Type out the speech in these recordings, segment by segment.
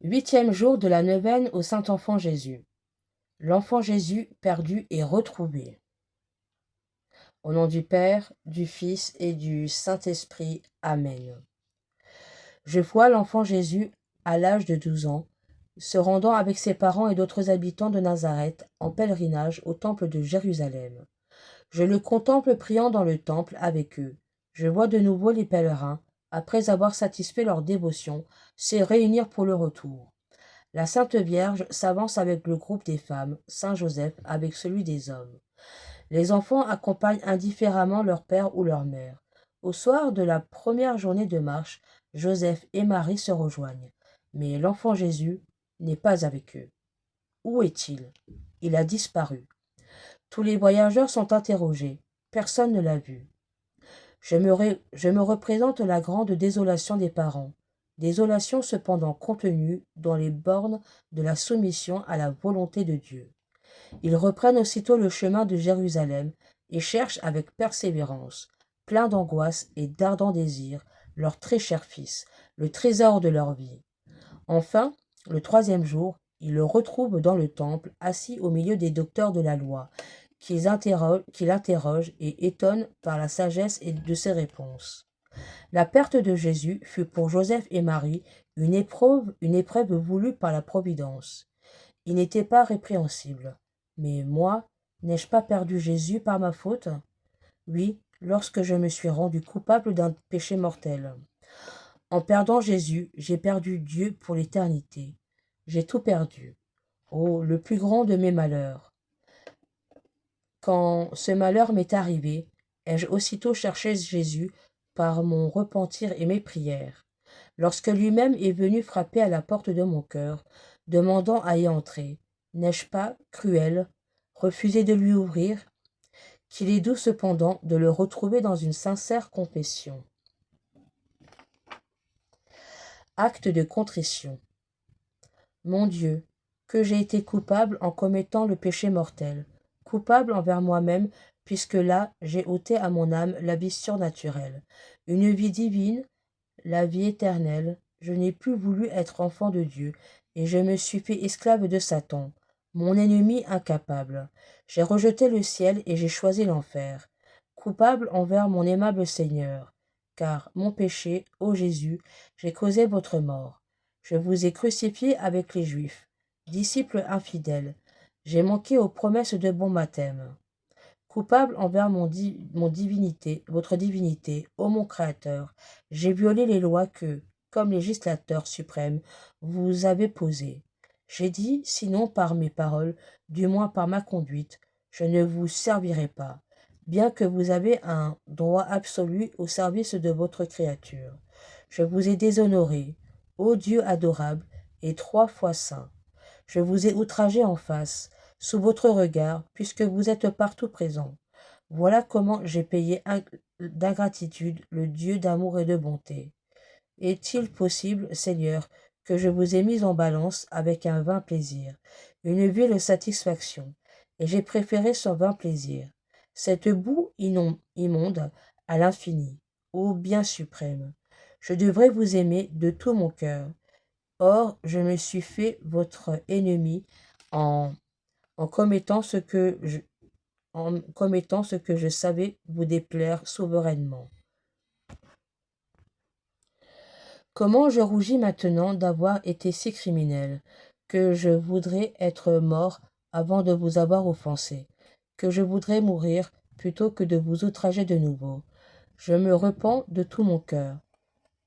Huitième jour de la neuvaine au Saint-Enfant Jésus. L'enfant Jésus perdu et retrouvé. Au nom du Père, du Fils et du Saint-Esprit. Amen. Je vois l'enfant Jésus, à l'âge de 12 ans, se rendant avec ses parents et d'autres habitants de Nazareth en pèlerinage au temple de Jérusalem. Je le contemple priant dans le temple avec eux. Je vois de nouveau les pèlerins, après avoir satisfait leur dévotion, se réunir pour le retour. La Sainte Vierge s'avance avec le groupe des femmes, Saint Joseph avec celui des hommes. Les enfants accompagnent indifféremment leur père ou leur mère. Au soir de la première journée de marche, Joseph et Marie se rejoignent. Mais l'enfant Jésus n'est pas avec eux. Où est-il? Il a disparu. Tous les voyageurs sont interrogés. Personne ne l'a vu. Je me représente la grande désolation des parents. Désolation cependant contenue dans les bornes de la soumission à la volonté de Dieu. Ils reprennent aussitôt le chemin de Jérusalem et cherchent avec persévérance, plein d'angoisse et d'ardents désirs, leur très cher fils, le trésor de leur vie. Enfin, le troisième jour, ils le retrouvent dans le temple, assis au milieu des docteurs de la loi, qui l'interrogent et étonnent par la sagesse de ses réponses. La perte de Jésus fut pour Joseph et Marie une épreuve voulue par la Providence. Il n'était pas répréhensible. Mais moi, n'ai-je pas perdu Jésus par ma faute? Oui, lorsque je me suis rendu coupable d'un péché mortel. En perdant Jésus, j'ai perdu Dieu pour l'éternité. J'ai tout perdu. Oh, le plus grand de mes malheurs. Quand ce malheur m'est arrivé, ai-je aussitôt cherché Jésus par mon repentir et mes prières. Lorsque lui-même est venu frapper à la porte de mon cœur, demandant à y entrer, n'ai-je pas, cruel, refusé de lui ouvrir? Qu'il est doux cependant de le retrouver dans une sincère confession. Acte de contrition. Mon Dieu, que j'ai été coupable en commettant le péché mortel, coupable envers moi-même, puisque là j'ai ôté à mon âme la vie surnaturelle, une vie divine, la vie éternelle. Je n'ai plus voulu être enfant de Dieu, et je me suis fait esclave de Satan, mon ennemi incapable. J'ai rejeté le ciel et j'ai choisi l'enfer, coupable envers mon aimable Seigneur, car mon péché, ô Jésus, j'ai causé votre mort. Je vous ai crucifié avec les Juifs, disciples infidèles. J'ai manqué aux promesses de bon baptême. Coupable envers votre divinité, ô mon Créateur, j'ai violé les lois que, comme législateur suprême, vous avez posées. J'ai dit, sinon par mes paroles, du moins par ma conduite, je ne vous servirai pas, bien que vous avez un droit absolu au service de votre créature. Je vous ai déshonoré, ô Dieu adorable et 3 fois saint. Je vous ai outragé en face, sous votre regard, puisque vous êtes partout présent. Voilà comment j'ai payé d'ingratitude le Dieu d'amour et de bonté. Est-il possible, Seigneur, que je vous ai mis en balance avec un vain plaisir, une vile satisfaction, et j'ai préféré ce vain plaisir, cette boue immonde à l'infini, ô bien suprême. Je devrais vous aimer de tout mon cœur. Or, je me suis fait votre ennemi en, en commettant ce que je savais vous déplaire souverainement. Comment je rougis maintenant d'avoir été si criminel, que je voudrais être mort avant de vous avoir offensé, que je voudrais mourir plutôt que de vous outrager de nouveau. Je me repens de tout mon cœur.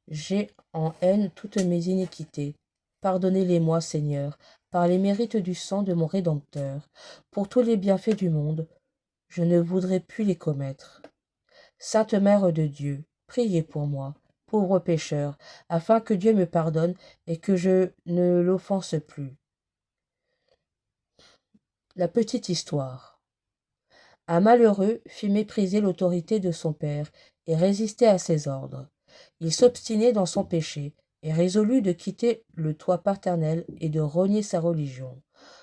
J'ai en haine toutes mes iniquités. Pardonnez-les-moi, Seigneur, par les mérites du sang de mon Rédempteur, pour tous les bienfaits du monde. Je ne voudrais plus les commettre. Sainte Mère de Dieu, priez pour moi, pauvre pécheur, afin que Dieu me pardonne et que je ne l'offense plus. La petite histoire. Un malheureux fit mépriser l'autorité de son père et résister à ses ordres. Il s'obstinait dans son péché et résolut de quitter le toit paternel et de renier sa religion.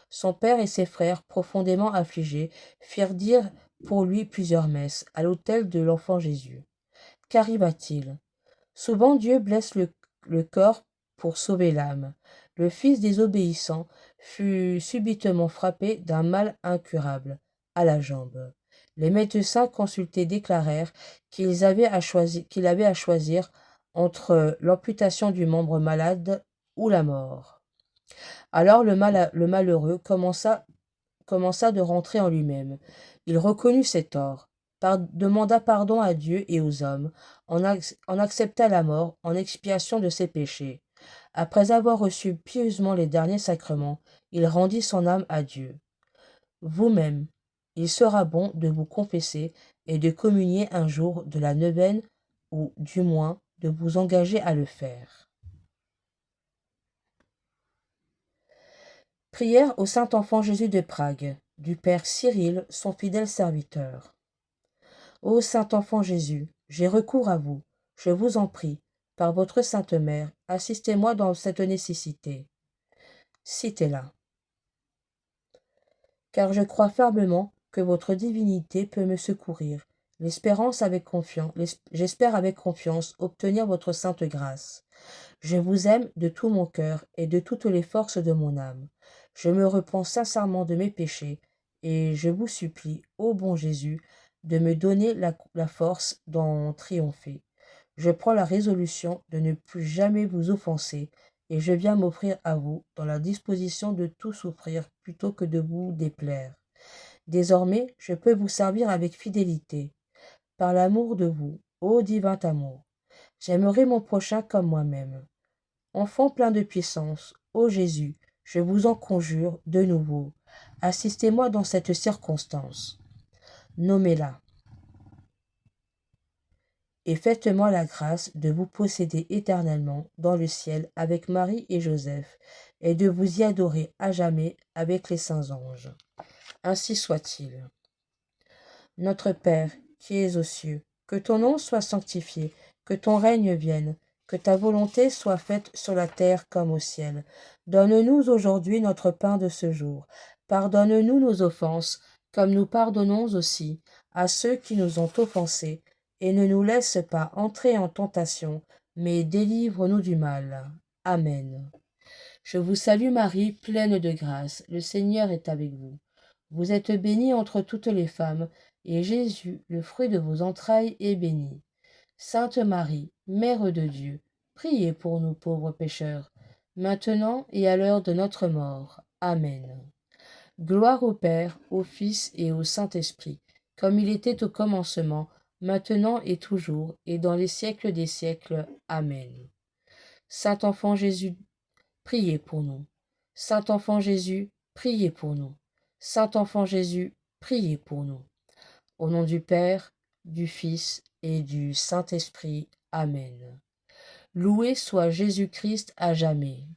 Son père et ses frères, profondément affligés, firent dire pour lui plusieurs messes à l'autel de l'enfant Jésus. Qu'arriva-t-il? Souvent Dieu blesse le corps pour sauver l'âme. Le fils désobéissant fut subitement frappé d'un mal incurable à la jambe. Les médecins consultés déclarèrent qu'il avait à choisir entre l'amputation du membre malade ou la mort. Alors le malheureux commença de rentrer en lui-même. Il reconnut ses torts, demanda pardon à Dieu et aux hommes, en accepta la mort en expiation de ses péchés. Après avoir reçu pieusement les derniers sacrements, il rendit son âme à Dieu. Vous-même, il sera bon de vous confesser et de communier un jour de la neuvaine, ou du moins de vous engager à le faire. Prière au Saint-Enfant Jésus de Prague, du Père Cyril, son fidèle serviteur. Ô Saint-Enfant Jésus, j'ai recours à vous, je vous en prie, par votre Sainte Mère, assistez-moi dans cette nécessité. Citez-la. Car je crois fermement que votre divinité peut me secourir. J'espère avec confiance obtenir votre sainte grâce. Je vous aime de tout mon cœur et de toutes les forces de mon âme. Je me repens sincèrement de mes péchés, et je vous supplie, ô bon Jésus, de me donner la force d'en triompher. Je prends la résolution de ne plus jamais vous offenser, et je viens m'offrir à vous dans la disposition de tout souffrir plutôt que de vous déplaire. Désormais, je peux vous servir avec fidélité, par l'amour de vous, ô divin amour. J'aimerai mon prochain comme moi-même. Enfant plein de puissance, ô Jésus, je vous en conjure de nouveau, assistez-moi dans cette circonstance. Nommez-la. Et faites-moi la grâce de vous posséder éternellement dans le ciel avec Marie et Joseph, et de vous y adorer à jamais avec les saints anges. Ainsi soit-il. Notre Père, qui es aux cieux, que ton nom soit sanctifié, que ton règne vienne, que ta volonté soit faite sur la terre comme au ciel. Donne-nous aujourd'hui notre pain de ce jour. Pardonne-nous nos offenses, comme nous pardonnons aussi à ceux qui nous ont offensés, et ne nous laisse pas entrer en tentation, mais délivre-nous du mal. Amen. Je vous salue Marie, pleine de grâce, le Seigneur est avec vous. Vous êtes bénie entre toutes les femmes, et Jésus, le fruit de vos entrailles, est béni. Sainte Marie, Mère de Dieu, priez pour nous pauvres pécheurs, maintenant et à l'heure de notre mort. Amen. Gloire au Père, au Fils et au Saint-Esprit, comme il était au commencement, maintenant et toujours, et dans les siècles des siècles. Amen. Saint Enfant Jésus, priez pour nous. Saint Enfant Jésus, priez pour nous. Saint Enfant Jésus, priez pour nous. Au nom du Père, du Fils et du Saint-Esprit. Amen. Loué soit Jésus-Christ à jamais.